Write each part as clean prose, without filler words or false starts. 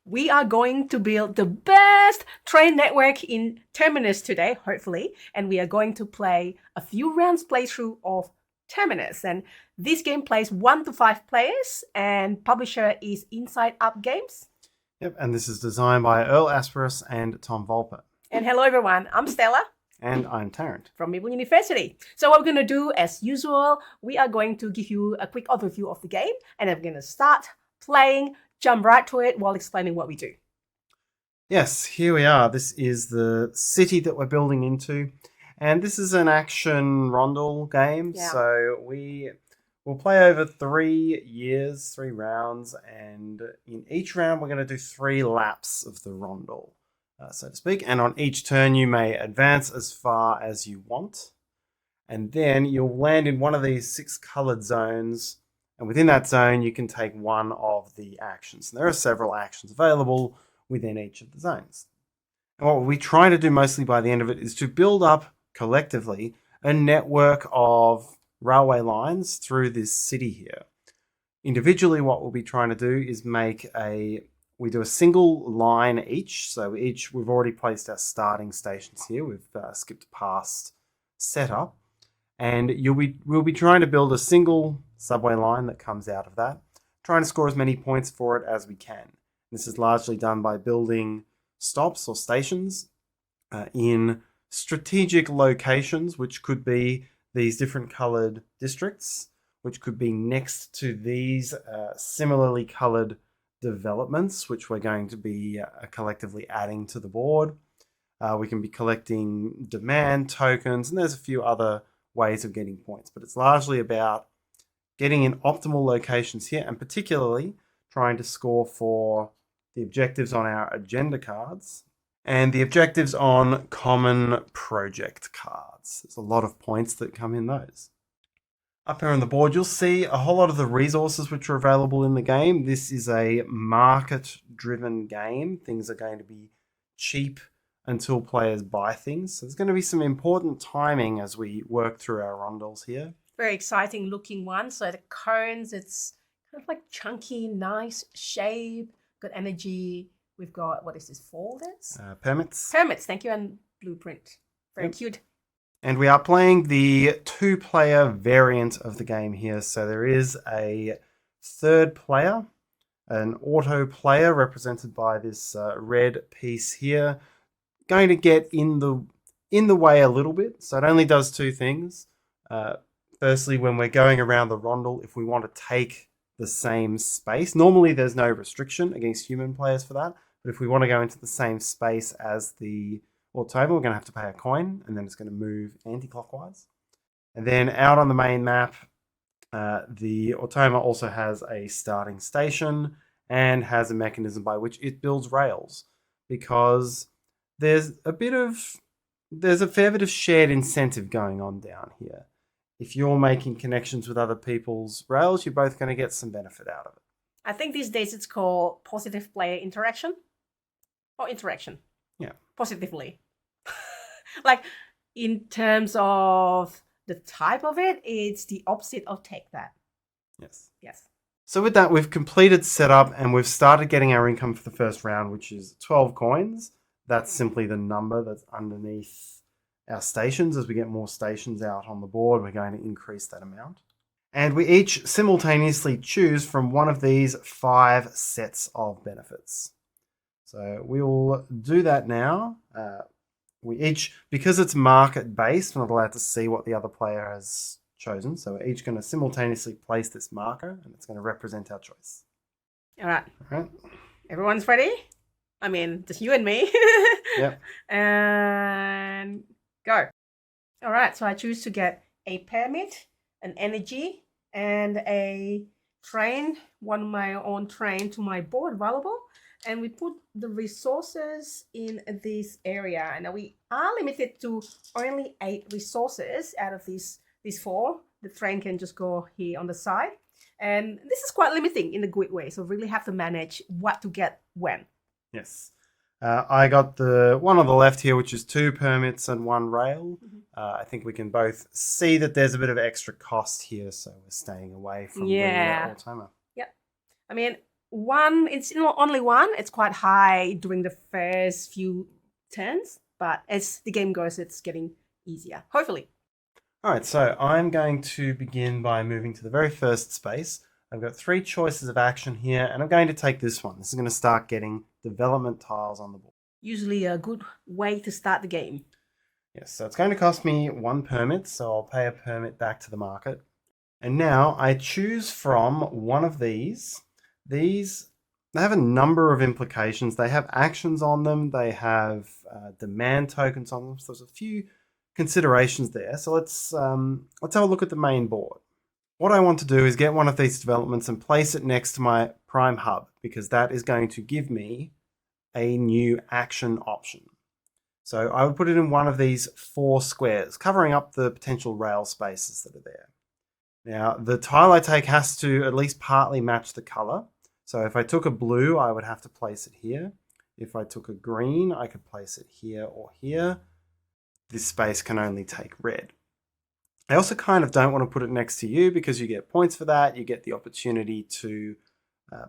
We are going to build the best train network in Terminus today, hopefully, and we are going to play a few rounds playthrough of Terminus. And this game plays 1 to 5 players, and publisher is Inside Up Games. Yep, and this is designed by Earl Asperus and Tom Volpe. And hello everyone, I'm Stella. And I'm Tarrant. From Meeple University. So what we're going to do, as usual, we are going to give you a quick overview of the game, and then we're going to start playing, jump right to it while explaining what we do. Yes, here we are. This is the city that we're building into. And this is an action Rondel game. Yeah. So we'll play over 3 years, 3 rounds. And in each round, we're going to do 3 laps of the Rondel, so to speak. And on each turn, you may advance as far as you want. And then you'll land in one of these 6 colored zones. And within that zone, you can take one of the actions. And there are several actions available within each of the zones. And what we're trying to do mostly by the end of it is to build up collectively a network of railway lines through this city here. Individually, what we'll be trying to do is we do a single line each. So we've already placed our starting stations here. We've skipped past setup. And we'll be trying to build a single subway line that comes out of that, trying to score as many points for it as we can. This is largely done by building stops or stations in strategic locations, which could be these different colored districts, which could be next to these similarly colored developments, which we're going to be collectively adding to the board. We can be collecting demand tokens, and there's a few other ways of getting points, but it's largely about getting in optimal locations here, and particularly trying to score for the objectives on our agenda cards and the objectives on common project cards. There's a lot of points that come in those. Up here on the board, you'll see a whole lot of the resources which are available in the game. This is a market-driven game. Things are going to be cheap until players buy things. So there's going to be some important timing as we work through our rondels here. Very exciting looking one. So the cones, it's kind of like chunky, nice shape, good energy. We've got, what is this, folders? Permits. Permits, thank you, and blueprint. Very cute. And we are playing the 2-player variant of the game here. So there is a 3rd player, an auto player represented by this red piece here, going to get in the way a little bit. So it only does 2 things. Firstly, when we're going around the rondel, if we want to take the same space, normally there's no restriction against human players for that. But if we want to go into the same space as the automa, we're going to have to pay a coin, and then it's going to move anti-clockwise. And then out on the main map, the automa also has a starting station and has a mechanism by which it builds rails, because there's a fair bit of shared incentive going on down here. If you're making connections with other people's rails, you're both going to get some benefit out of it. I think these days it's called positive player interaction or interaction. Yeah. Positively. Like in terms of the type of it, it's the opposite of take that. Yes. Yes. So with that, we've completed setup and we've started getting our income for the first round, which is 12 coins. That's simply the number that's underneath our stations. As we get more stations out on the board, we're going to increase that amount. And we each simultaneously choose from one of these 5 sets of benefits. So we'll do that now. We each, because it's market-based, we're not allowed to see what the other player has chosen. So we're each going to simultaneously place this marker, and it's going to represent our choice. All right. All right. Everyone's ready? I mean, just you and me. Yep. And go. All right, so I choose to get a permit, an energy, and a train, one of my own train to my board available. And we put the resources in this area. And we are limited to only 8 resources out of these 4. The train can just go here on the side. And this is quite limiting in a good way. So really have to manage what to get when. Yes. I got the one on the left here, which is 2 permits and 1 rail. Mm-hmm. I think we can both see that there's a bit of extra cost here, so we're staying away from the automa. Yep. I mean, it's not only one, it's quite high during the first few turns, but as the game goes, it's getting easier, hopefully. All right, so I'm going to begin by moving to the very first space. I've got 3 choices of action here, and I'm going to take this one. This is going to start getting development tiles on the board. Usually a good way to start the game. Yes, so it's going to cost me 1 permit, so I'll pay a permit back to the market. And now I choose from one of these. These, they have a number of implications. They have actions on them. They have demand tokens on them. So there's a few considerations there. So let's have a look at the main board. What I want to do is get one of these developments and place it next to my prime hub, because that is going to give me a new action option. So I would put it in one of these 4 squares, covering up the potential rail spaces that are there. Now, the tile I take has to at least partly match the color. So if I took a blue, I would have to place it here. If I took a green, I could place it here or here. This space can only take red. I also kind of don't want to put it next to you, because you get points for that. You get the opportunity to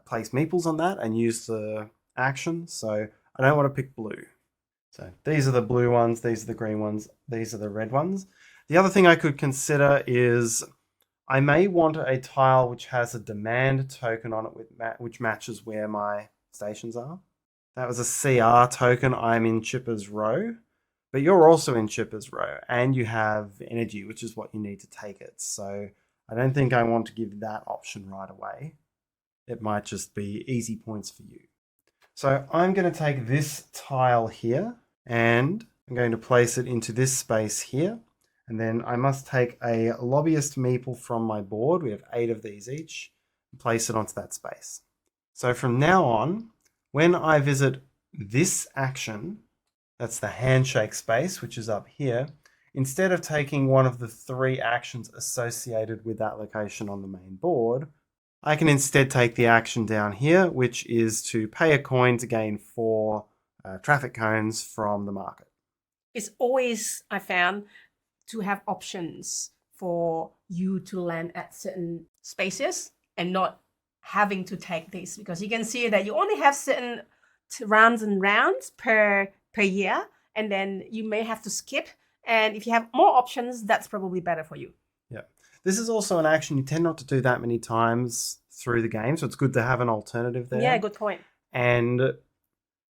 place meeples on that and use the action. So I don't want to pick blue. So these are the blue ones, these are the green ones, these are the red ones. The other thing I could consider is I may want a tile which has a demand token on it which matches where my stations are. That was a CR token. I'm in Chipper's row, but you're also in Chipper's row, and you have energy, which is what you need to take it. So I don't think I want to give that option right away. It might just be easy points for you. So I'm going to take this tile here, and I'm going to place it into this space here. And then I must take a lobbyist meeple from my board. We have 8 of these each, and place it onto that space. So from now on, when I visit this action, that's the handshake space, which is up here, instead of taking one of the 3 actions associated with that location on the main board, I can instead take the action down here, which is to pay a coin to gain 4 traffic cones from the market. It's always, I found, to have options for you to land at certain spaces and not having to take this, because you can see that you only have certain rounds and rounds per year, and then you may have to skip. And if you have more options, that's probably better for you. Yeah. This is also an action you tend not to do that many times through the game, so it's good to have an alternative there. Yeah, good point. And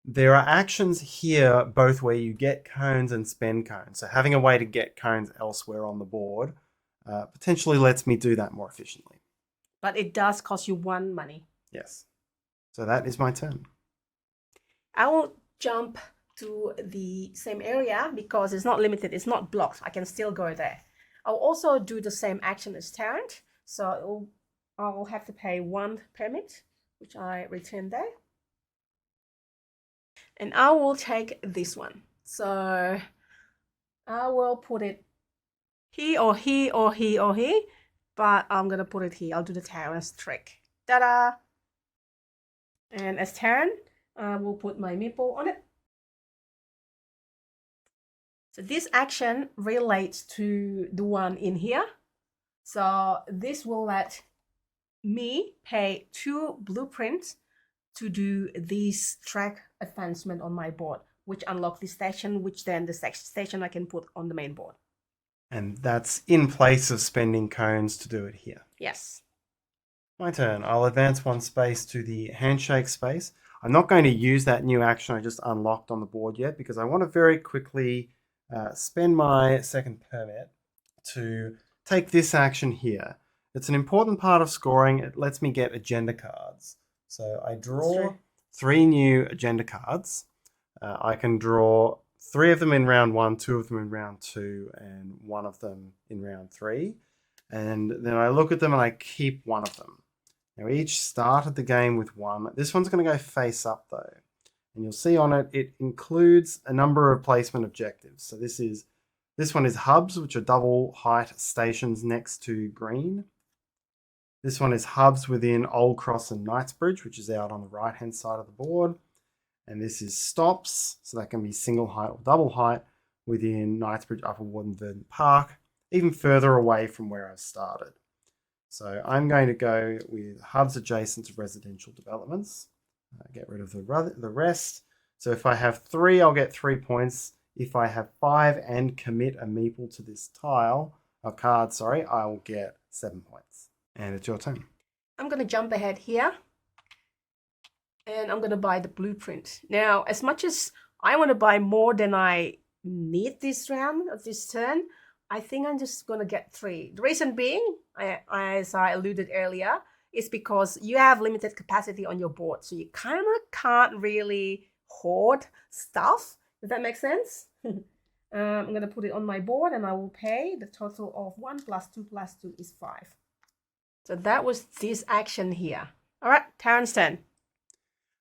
there are actions here both where you get cones and spend cones. So having a way to get cones elsewhere on the board potentially lets me do that more efficiently. But it does cost you 1 money. Yes. So that is my turn. I will jump to the same area because it's not limited. It's not blocked. I can still go there. I'll also do the same action as Tarrant. So I'll have to pay 1 permit, which I return there. And I will take this one. So I will put it here or here or here or here, but I'm going to put it here. I'll do the Tarrant's trick. Ta-da! And as Tarrant, I will put my meeple on it. So this action relates to the one in here. So this will let me pay 2 blueprints to do this track advancement on my board, which unlock this station, which then the station I can put on the main board. And that's in place of spending cones to do it here. Yes. My turn. I'll advance 1 space to the handshake space. I'm not going to use that new action I just unlocked on the board yet, because I want to very quickly spend my 2nd permit to take this action here. It's an important part of scoring. It lets me get agenda cards. So I draw 3 new agenda cards. I can draw 3 of them in round 1, 2 of them in round 2, and 1 of them in round 3. And then I look at them and I keep 1 of them. Now each started the game with 1. This one's going to go face up though. And you'll see on it, it includes a number of placement objectives. So this one is hubs, which are double height stations next to green. This one is hubs within Old Cross and Knightsbridge, which is out on the right-hand side of the board. And this is stops, so that can be single height or double height within Knightsbridge, Upper Ward and Verdant Park, even further away from where I started. So I'm going to go with hubs adjacent to residential developments. Get rid of the rest. So if I have 3, I'll get 3 points. If I have 5 and commit a meeple to this tile, a card, sorry, I will get 7 points. And it's your turn. I'm going to jump ahead here. And I'm going to buy the blueprint. Now, as much as I want to buy more than I need this round, or this turn, I think I'm just going to get 3. The reason being, as I alluded earlier, is because you have limited capacity on your board. So you kind of can't really hoard stuff. Does that make sense? I'm going to put it on my board and I will pay the total of 1 plus 2 plus 2 is 5. So that was this action here. All right, Tarrant's turn.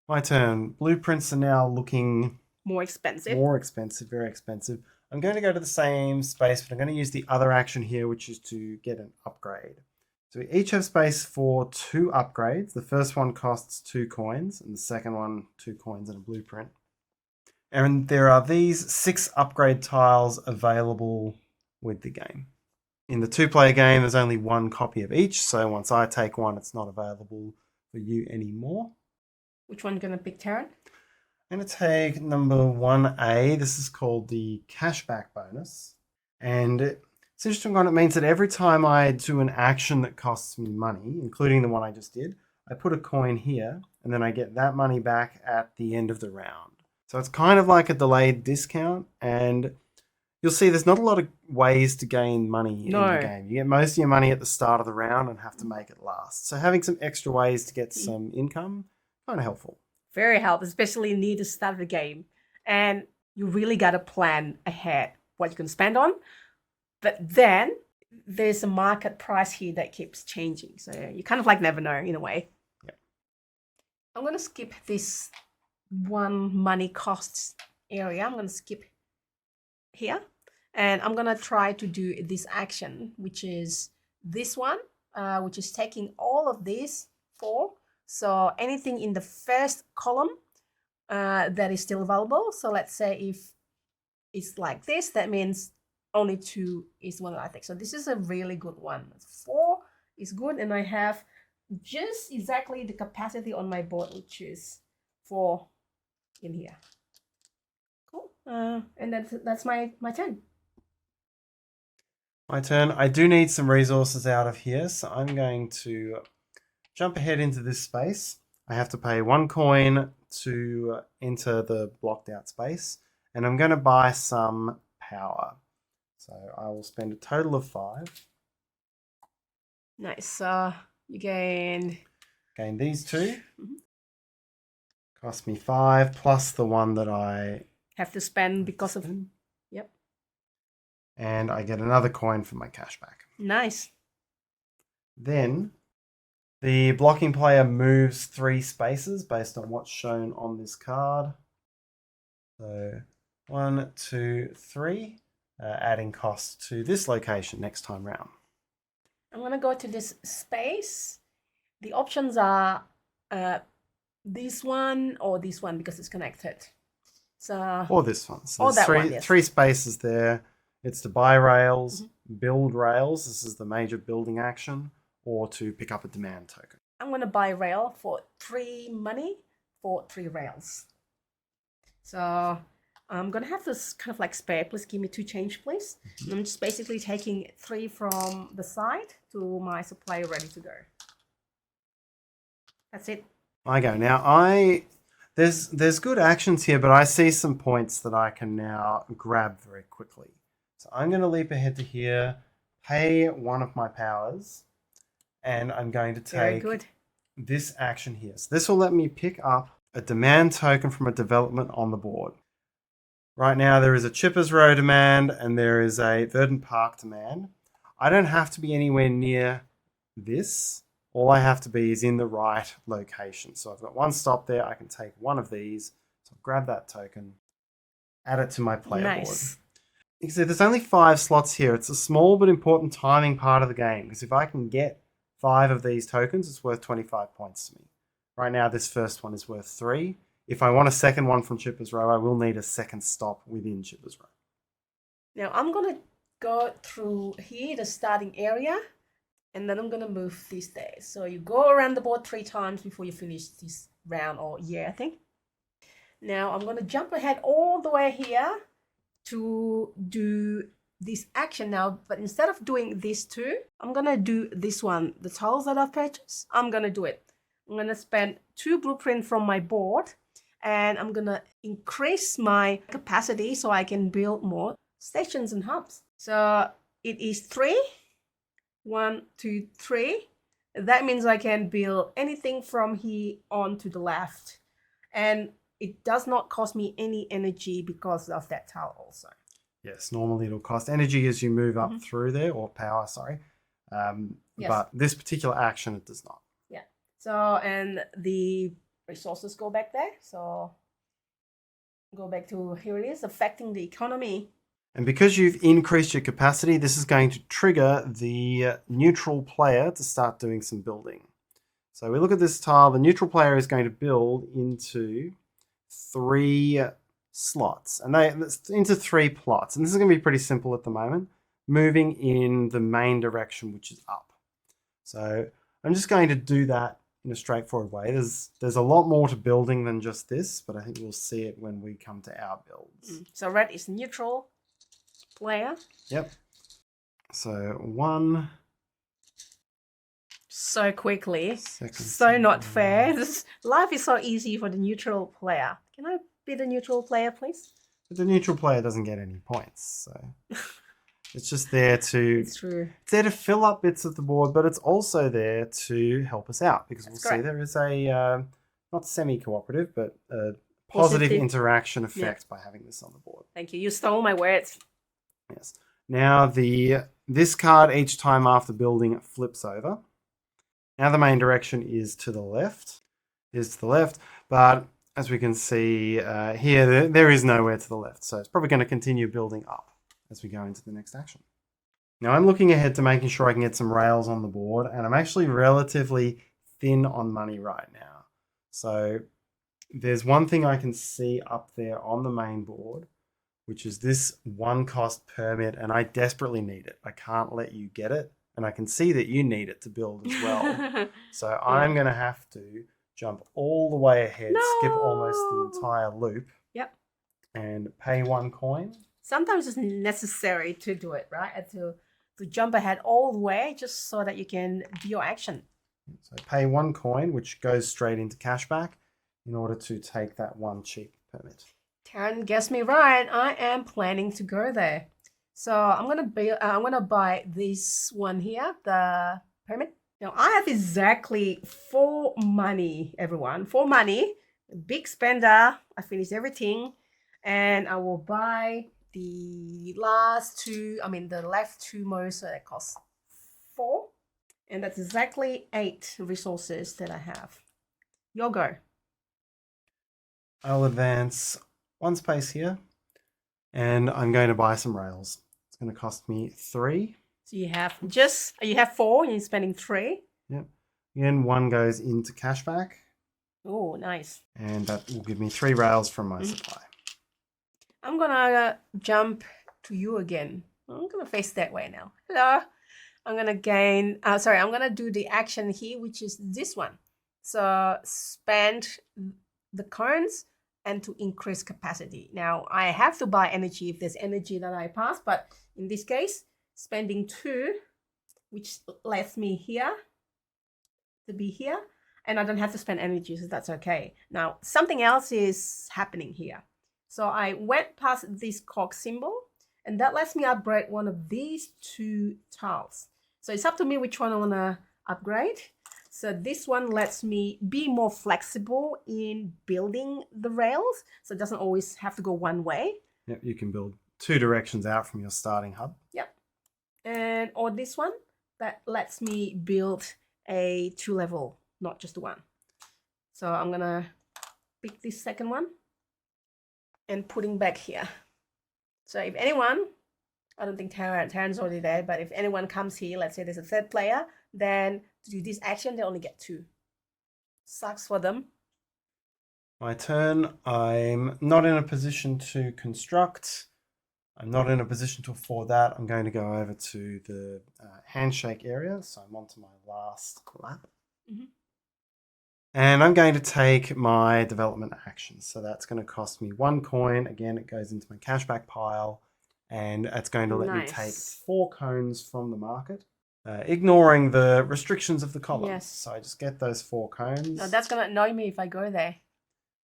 My turn. Blueprints are now looking more expensive. More expensive, very expensive. I'm going to go to the same space, but I'm going to use the other action here, which is to get an upgrade. So we each have space for 2 upgrades. The first one costs 2 coins, and the second one 2 coins and a blueprint. And there are these 6 upgrade tiles available with the game. In the 2-player game, there's only 1 copy of each, so once I take one, it's not available for you anymore. Which one are you going to pick, Tarrant? I'm going to take number 1A. This is called the cashback bonus. And it's an interesting one. It means that every time I do an action that costs me money, including the one I just did, I put a coin here, and then I get that money back at the end of the round. So it's kind of like a delayed discount, and you'll see there's not a lot of ways to gain money in the game. You get most of your money at the start of the round and have to make it last. So having some extra ways to get some income, kind of helpful. Very helpful, especially near the start of the game. And you really got to plan ahead what you can spend on. But then there's a market price here that keeps changing. So you kind of like never know in a way. Yeah. I'm going to skip this 1 money costs area. I'm going to skip here. And I'm going to try to do this action, which is this one, which is taking all of these 4. So anything in the first column that is still available. So let's say if it's like this, that means only 2 is one that I take. So this is a really good one. 4 is good. And I have just exactly the capacity on my board, which is 4 in here. Cool. And that's my turn. My turn. I do need some resources out of here. So I'm going to jump ahead into this space. I have to pay 1 coin to enter the blocked out space, and I'm going to buy some power. So I will spend a total of 5. Nice. You gain these 2. Cost me 5 plus the one that I have to spend because of. Yep. And I get another coin for my cashback. Nice. Then the blocking player moves 3 spaces based on what's shown on this card. So 1, 2, 3, adding cost to this location next time round. I'm going to go to this space. The options are this one or this one because it's connected. So or this one. So or there's that one, yes. 3 spaces there. It's to buy rails, build rails. This is the major building action. Or to pick up a demand token. I'm going to buy rail for 3 money for 3 rails. So I'm going to have this kind of like spare. Please give me 2 change, please. I'm just basically taking 3 from the side to my supply ready to go. That's it. I go. Now, there's good actions here, but I see some points that I can now grab very quickly. So I'm going to leap ahead to here, pay 1 of my powers, and I'm going to take this action here. So this will let me pick up a demand token from a development on the board. Right now there is a Chippers Row demand and there is a Verdant Park demand. I don't have to be anywhere near this. All I have to be is in the right location. So I've got 1 stop there. I can take 1 of these. So I'll grab that token, add it to my player board. You can see there's only 5 slots here. It's a small but important timing part of the game because if I can get 5 of these tokens, it's worth 25 points to me. Right now, this first one is worth 3. If I want a second one from Chippers Row, I will need a second stop within Chippers Row. Now, I'm going to go through here, the starting area. And then I'm going to move these there. So you go around the board 3 times before you finish this round, or yeah, I think. Now I'm going to jump ahead all the way here to do this action now. But instead of doing this two, I'm going to do this one. The tiles that I've purchased, I'm going to do it. I'm going to spend 2 blueprints from my board. And I'm going to increase my capacity so I can build more stations and hubs. So it is 3. 1, 2, 3. That means I can build anything from here on to the left. And it does not cost me any energy because of that tile also. Yes, normally it'll cost energy as you move up through there, or power, sorry. Yes. But this particular action, it does not. Yeah. So, and the resources go back there. So go back to, here it is, affecting the economy. And because you've increased your capacity, this is going to trigger the neutral player to start doing some building. So we look at this tile, the neutral player is going to build into 3 slots, and into 3 plots. And this is going to be pretty simple at the moment, moving in the main direction, which is up. So I'm just going to do that in a straightforward way. There's a lot more to building than just this, but I think we'll see it when we come to our builds. So red is neutral player. Yep. So 1. So quickly. Second, so not fair. Life is so easy for the neutral player. Can I be the neutral player, please? But the neutral player doesn't get any points, so it's just there to. It's true. It's there to fill up bits of the board, but it's also there to help us out because we'll see there is a not semi-cooperative, but a positive interaction effect by having this on the board. Thank you. You stole my words. Yes. Now this card each time after building flips over. Now the main direction is to the left. But as we can see here, there is nowhere to the left. So it's probably going to continue building up as we go into the next action. Now I'm looking ahead to making sure I can get some rails on the board, and I'm actually relatively thin on money right now. So there's one thing I can see up there on the main board, which is this 1-cost permit, and I desperately need it. I can't let you get it, and I can see that you need it to build as well. So I'm going to have to jump all the way ahead, skip almost the entire loop, and pay 1 coin. Sometimes it's necessary to do it, right? To jump ahead all the way just so that you can do your action. So pay 1 coin, which goes straight into cashback in order to take that 1 cheap permit. Tarrant guessed me right. I am planning to go there. So I'm gonna buy this one here, the permit. Now I have exactly 4 money, everyone. 4 money. Big spender. I finished everything. And I will buy the last 2, the left 2 most, so that costs 4. And that's exactly 8 resources that I have. Your go. I'll advance 1 space here, and I'm going to buy some rails. It's going to cost me 3. So you have 4, and you're spending 3. Yep. Again, 1 goes into cashback. Oh, nice. And that will give me 3 rails from my supply. I'm gonna jump to you again. I'm gonna face that way now. Hello. I'm gonna do the action here, which is this one. So spend the coins and to increase capacity. Now I have to buy energy if there's energy that I pass, but in this case, spending 2, which lets me here to be here, and I don't have to spend energy, so that's okay. Now something else is happening here. So I went past this cog symbol, and that lets me upgrade one of these 2 tiles. So it's up to me which one I want to upgrade. So this one lets me be more flexible in building the rails, so it doesn't always have to go one way. Yep, you can build 2 directions out from your starting hub. Yep. Or this one, that lets me build a 2-level, not just 1. So I'm going to pick this second one and putting back here. So if anyone, I don't think Tarrant's already there, but if anyone comes here, let's say there's a 3rd player, then to do this action, they only get 2. Sucks for them. My turn. I'm not in a position to construct. I'm not in a position to afford that. I'm going to go over to the handshake area. So I'm onto my last lap. Mm-hmm. And I'm going to take my development action. So that's going to cost me 1 coin. Again, it goes into my cashback pile. And it's going to let me take 4 cones from the market, ignoring the restrictions of the columns. Yes. So I just get those 4 cones. No, that's going to annoy me if I go there.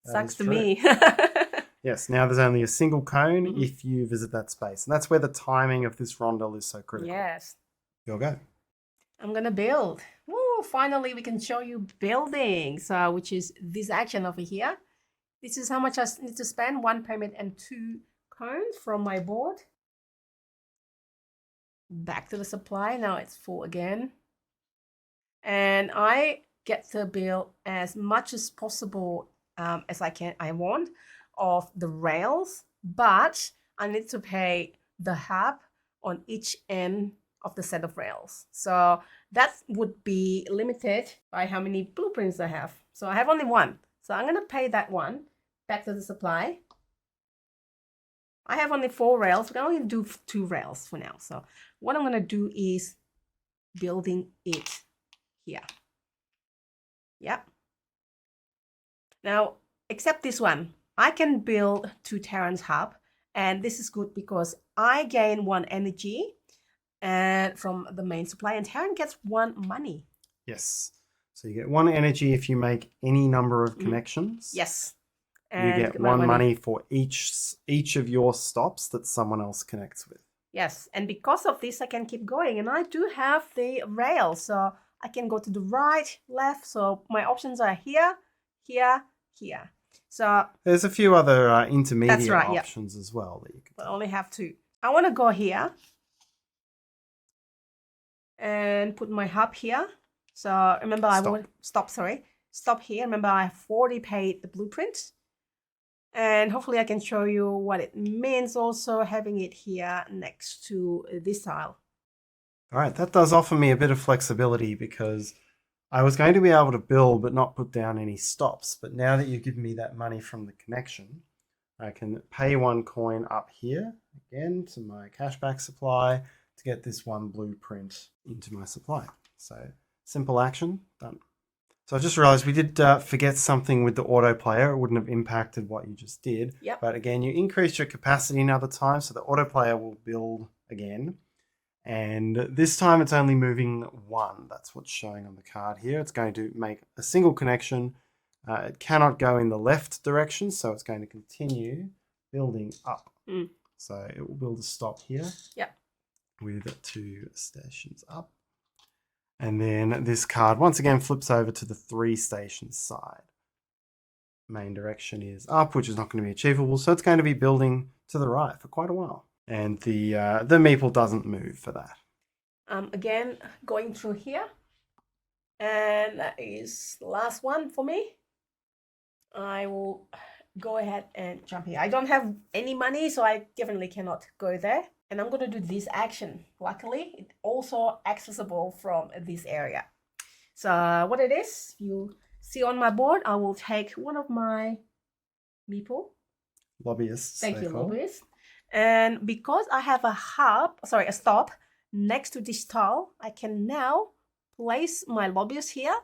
Sucks to me. Yes, now there's only a single cone if you visit that space. And that's where the timing of this rondel is so critical. Yes. Your go. I'm going to build. Woo, finally, we can show you building. So, which is this action over here. This is how much I need to spend. 1 permit and 2 cones from my board. Back to the supply. Now it's full again. And I get to build as much as possible as I want of the rails, but I need to pay the hub on each end of the set of rails. So that would be limited by how many blueprints I have. So I have only 1. So I'm going to pay that 1 back to the supply. I have only 4 rails. We can only do 2 rails for now. So what I'm going to do is building it here. Yep. Now, except this one, I can build to Tarrant's hub, and this is good because I gain 1 energy and from the main supply, and Tarrant gets 1 money. Yes. So you get 1 energy if you make any number of connections. Yes. And you get 1 money for each of your stops that someone else connects with. Yes, and because of this, I can keep going, and I do have the rail, so I can go to the right, left. So my options are here, here, here. So there's a few other intermediate options as well that you can. I only have 2. I want to go here and put my hub here. So remember, stop here. Remember, I've already paid the blueprint. And hopefully I can show you what it means also having it here next to this tile. All right, that does offer me a bit of flexibility because I was going to be able to build but not put down any stops. But now that you've given me that money from the connection, I can pay 1 coin up here again to my cashback supply to get this 1 blueprint into my supply. So simple action, done. So I just realized we did forget something with the auto player. It wouldn't have impacted what you just did. Yep. But again, you increased your capacity another time, so the auto player will build again. And this time it's only moving 1. That's what's showing on the card here. It's going to make a single connection. It cannot go in the left direction, so it's going to continue building up. So it will build a stop here. Yep. With 2 stations up. And then this card once again flips over to the 3 stations side. Main direction is up, which is not going to be achievable, so it's going to be building to the right for quite a while. And the meeple doesn't move for that. Again, going through here. And that is the last one for me. I will go ahead and jump here. I don't have any money, so I definitely cannot go there. And I'm going to do this action. Luckily, it's also accessible from this area. So what it is, you see on my board, I will take one of my meeple. Lobbyists. Thank you, lobbyists. And because I have a stop next to this tile, I can now place my lobbyist here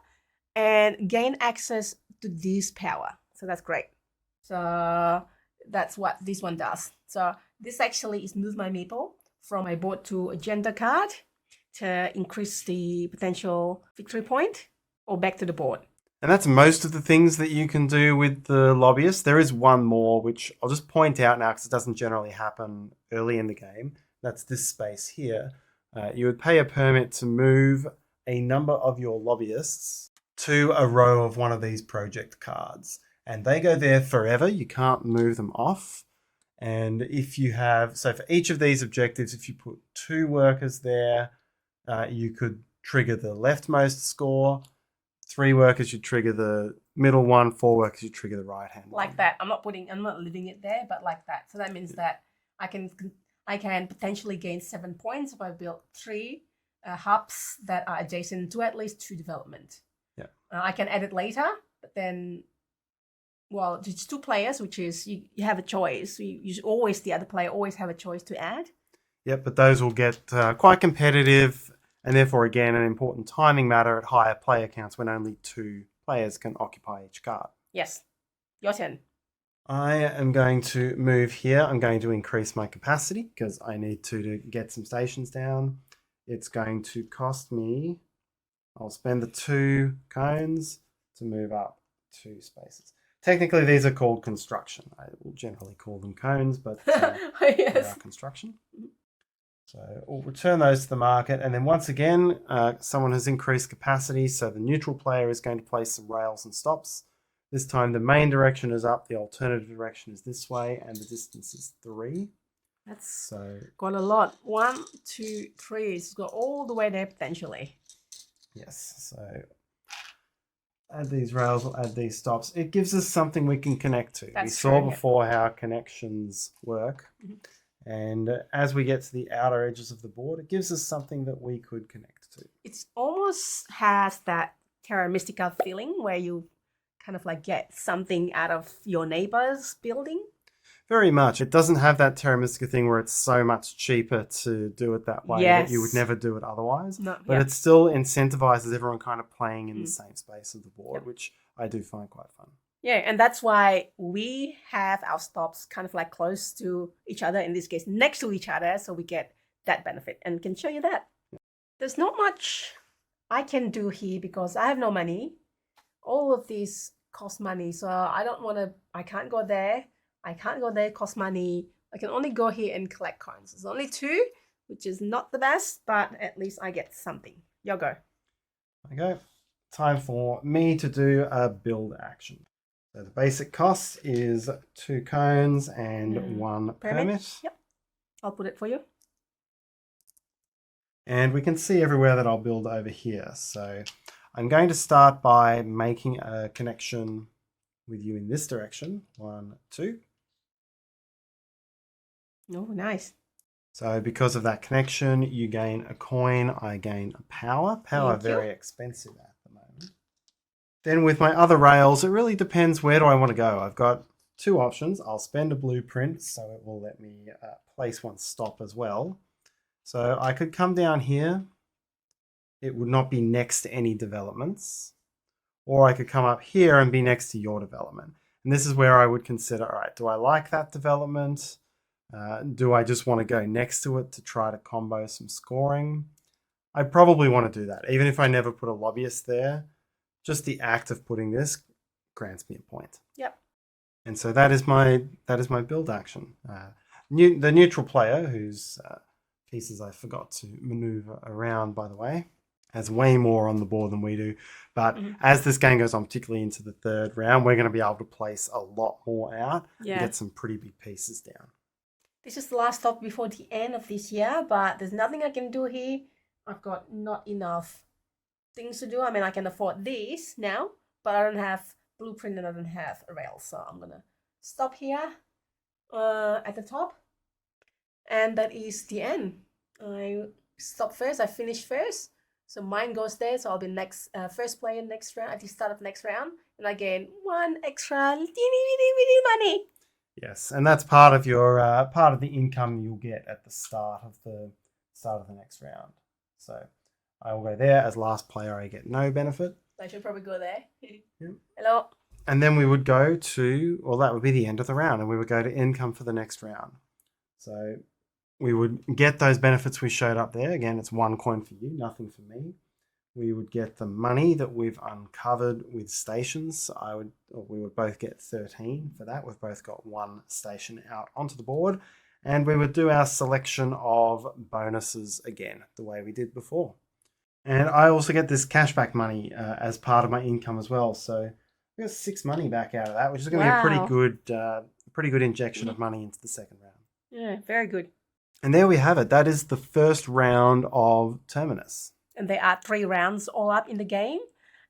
and gain access to this power. So that's great. So that's what this one does. So this actually is move my meeple from my board to agenda card to increase the potential victory point or back to the board. And that's most of the things that you can do with the lobbyist. There is one more, which I'll just point out now because it doesn't generally happen early in the game. That's this space here. You would pay a permit to move a number of your lobbyists to a row of one of these project cards. And they go there forever. You can't move them off. And if you have, so for each of these objectives, if you put 2 workers there, you could trigger the leftmost score. 3 workers, you trigger the middle one. 4 workers, you trigger the right hand. Like that. I'm not leaving it there, but like that. So that means that I can potentially gain 7 points if I build 3 hubs that are adjacent to at least 2 development. Yeah. I can add it later, but then well, it's 2 players, which is you have a choice. You always, the other player always have a choice to add. Yep, but those will get quite competitive, and therefore, again, an important timing matter at higher player counts when only 2 players can occupy each card. Yes, your turn. I am going to move here. I'm going to increase my capacity because I need to get some stations down. It's going to cost me, I'll spend the 2 cones to move up 2 spaces. Technically, these are called construction. I will generally call them cones, but they are construction. So we'll return those to the market. And then once again, someone has increased capacity. So the neutral player is going to place some rails and stops. This time the main direction is up, the alternative direction is this way, and the distance is 3. That's so got a lot. 1, 2, 3. It's got all the way there potentially. Yes, so add these rails, we'll add these stops. It gives us something we can connect to. That's we saw true, before how connections work. And as we get to the outer edges of the board, it gives us something that we could connect to. It almost has that Terra Mystica feeling where you kind of like get something out of your neighbor's building. Very much. It doesn't have that Terra Mystica thing where it's so much cheaper to do it that way that you would never do it otherwise. No, but it still incentivizes everyone kind of playing in the same space of the board, which I do find quite fun. Yeah, and that's why we have our stops kind of like close to each other, in this case next to each other, so we get that benefit and can show you that. There's not much I can do here because I have no money. All of these cost money, so I can't go there. I can't go there, cost money. I can only go here and collect coins. There's only 2, which is not the best, but at least I get something. Yo, go. Okay, time for me to do a build action. So the basic cost is 2 cones and 1 permit. Yep, I'll put it for you. And we can see everywhere that I'll build over here. So I'm going to start by making a connection with you in this direction. 1, 2. Oh, nice. So because of that connection, you gain a coin, I gain a power. Power very expensive at the moment. Then with my other rails, it really depends where do I want to go. I've got 2 options. I'll spend a blueprint, so it will let me place 1 stop as well. So I could come down here. It would not be next to any developments. Or I could come up here and be next to your development. And this is where I would consider, all right, do I like that development? Do I just want to go next to it to try to combo some scoring? I probably want to do that. Even if I never put a lobbyist there, just the act of putting this grants me a point. Yep. And so that is my build action. The neutral player, whose pieces I forgot to maneuver around, by the way, has way more on the board than we do. But as this game goes on, particularly into the 3rd round, we're going to be able to place a lot more out and get some pretty big pieces down. This is the last stop before the end of this year, but there's nothing I can do here. I've got not enough things to do. I mean, I can afford these now, but I don't have blueprint and I don't have a rail. So I'm going to stop here at the top. And that is the end. I stop first. I finish first. So mine goes there. So I'll be first player next round at the start of next round. And I gain 1 extra money. Yes, and that's part of your part of the income you'll get at the start of the next round. So I will go there as last player. I get no benefit. I should probably go there. Yep. Hello. And then we would go to, well, that would be the end of the round, and we would go to income for the next round. So we would get those benefits we showed up there. Again, it's 1 coin for you, nothing for me. We would get the money that we've uncovered with stations. We would both get 13 for that. We've both got 1 station out onto the board. And we would do our selection of bonuses again, the way we did before. And I also get this cashback money as part of my income as well. So we got 6 money back out of that, which is going to be a pretty good injection of money into the 2nd round. Yeah, very good. And there we have it. That is the first round of Terminus. And there are 3 rounds all up in the game.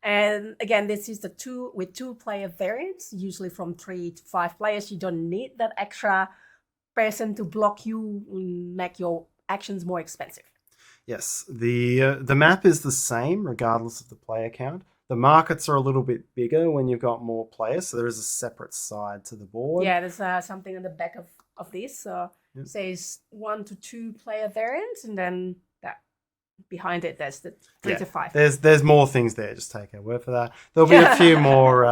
And again, this is the 2-player variants, usually from 3 to 5 players. You don't need that extra person to block you and make your actions more expensive. Yes, the map is the same regardless of the player count. The markets are a little bit bigger when you've got more players, so there is a separate side to the board. Yeah, there's something on the back of this. So Yep. it says 1 to 2 player variants, and then that behind it there's the 3 to 5. There's more things there. Just take our word for that. There'll be a few more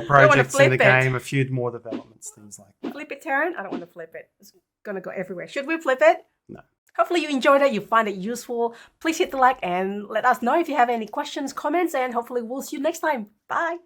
projects in the game, a few more developments, things like that. Flip it, Tarrant? I don't want to flip it. It's gonna go everywhere. Should we flip it? No. Hopefully you enjoyed it, you find it useful. Please hit the like and let us know if you have any questions, comments, and hopefully we'll see you next time. Bye.